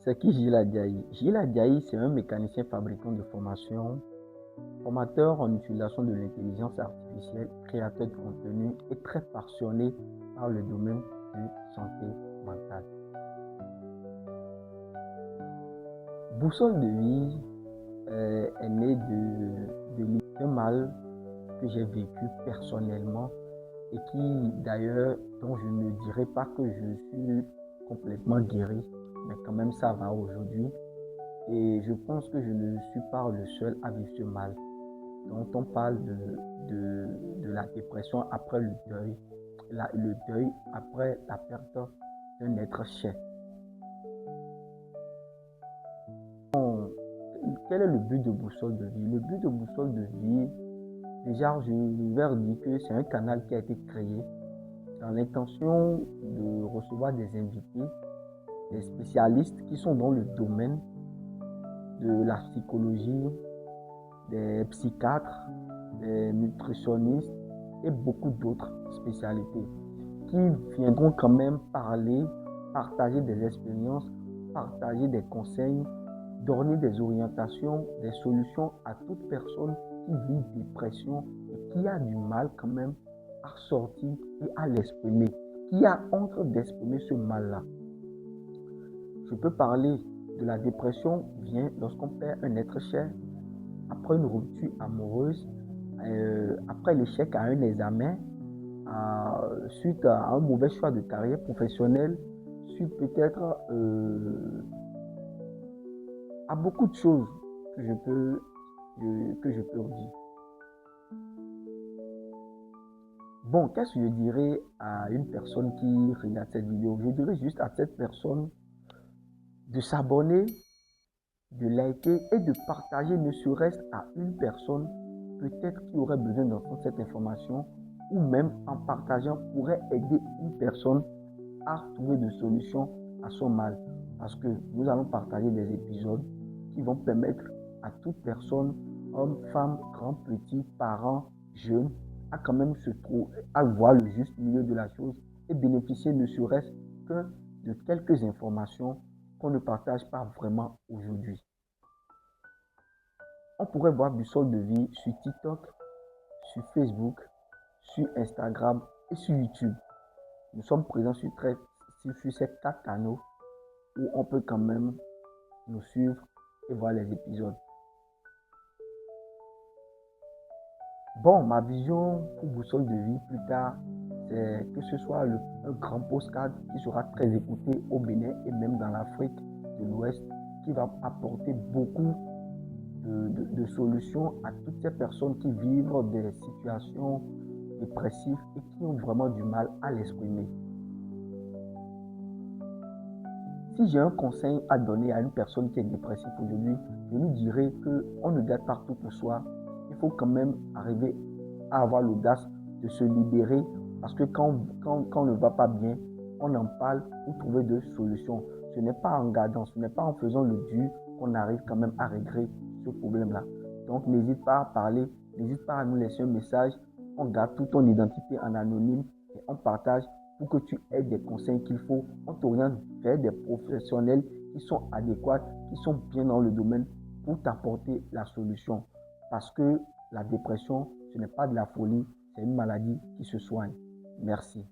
C'est qui Gilles Adiaï? Gilles Adiaï, c'est un mécanicien fabricant de formation, formateur en utilisation de l'intelligence artificielle, créateur de contenu et très passionné par le domaine de santé mentale. Boussole de vie est né d'un mal que j'ai vécu personnellement et qui d'ailleurs, dont je ne dirais pas que je suis complètement guéri, mais quand même ça va aujourd'hui. Et je pense que je ne suis pas le seul à vivre ce mal. Donc on parle de la dépression après le deuil, le deuil après la perte d'un être cher. Quel est le but de Boussole de vie? Le but de Boussole de vie, déjà je vais dire que c'est un canal qui a été créé dans l'intention de recevoir des invités, des spécialistes qui sont dans le domaine de la psychologie, des psychiatres, des nutritionnistes et beaucoup d'autres spécialités qui viendront quand même parler, partager des expériences, partager des conseils, donner des orientations, des solutions à toute personne qui vit dépression et qui a du mal quand même à sortir et à l'exprimer, qui a honte d'exprimer ce mal-là. Je peux parler de la dépression vient lorsqu'on perd un être cher, après une rupture amoureuse, après l'échec à un examen, suite à un mauvais choix de carrière professionnelle, suite peut-être à beaucoup de choses que je peux dire. Bon, qu'est-ce que je dirais à une personne qui regarde cette vidéo? Je dirais juste à cette personne de s'abonner, de liker et de partager ne serait-ce à une personne peut-être qui aurait besoin d'entendre cette information ou même en partageant pourrait aider une personne à trouver des solutions à son mal. Parce que nous allons partager des épisodes qui vont permettre à toute personne, homme, femme, grand, petit, parent, jeune, à quand même se trouver, à voir le juste milieu de la chose et bénéficier ne serait-ce que de quelques informations qu'on ne partage pas vraiment aujourd'hui. On pourrait voir Boussole de vie sur TikTok, sur Facebook, sur Instagram et sur YouTube. Nous sommes présents sur ces 4 canaux où on peut quand même nous suivre et voir les épisodes. Bon, ma vision pour Boussole de vie plus tard, c'est que ce soit un grand postcard qui sera très écouté au Bénin et même dans l'Afrique de l'Ouest, qui va apporter beaucoup de solutions à toutes ces personnes qui vivent des situations dépressives et qui ont vraiment du mal à l'exprimer. Si j'ai un conseil à donner à une personne qui est dépressive aujourd'hui, je lui dirais qu'on ne garde pas tout pour soi. Il faut quand même arriver à avoir l'audace de se libérer parce que quand on ne va pas bien, on en parle pour trouver des solutions. Ce n'est pas en gardant, ce n'est pas en faisant le dur qu'on arrive quand même à régler ce problème-là. Donc n'hésite pas à parler, n'hésite pas à nous laisser un message. On garde toute ton identité en anonyme et on partage pour que tu aies des conseils qu'il faut. On t'oriente vers des professionnels qui sont adéquats, qui sont bien dans le domaine pour t'apporter la solution. Parce que la dépression, ce n'est pas de la folie, c'est une maladie qui se soigne. Merci.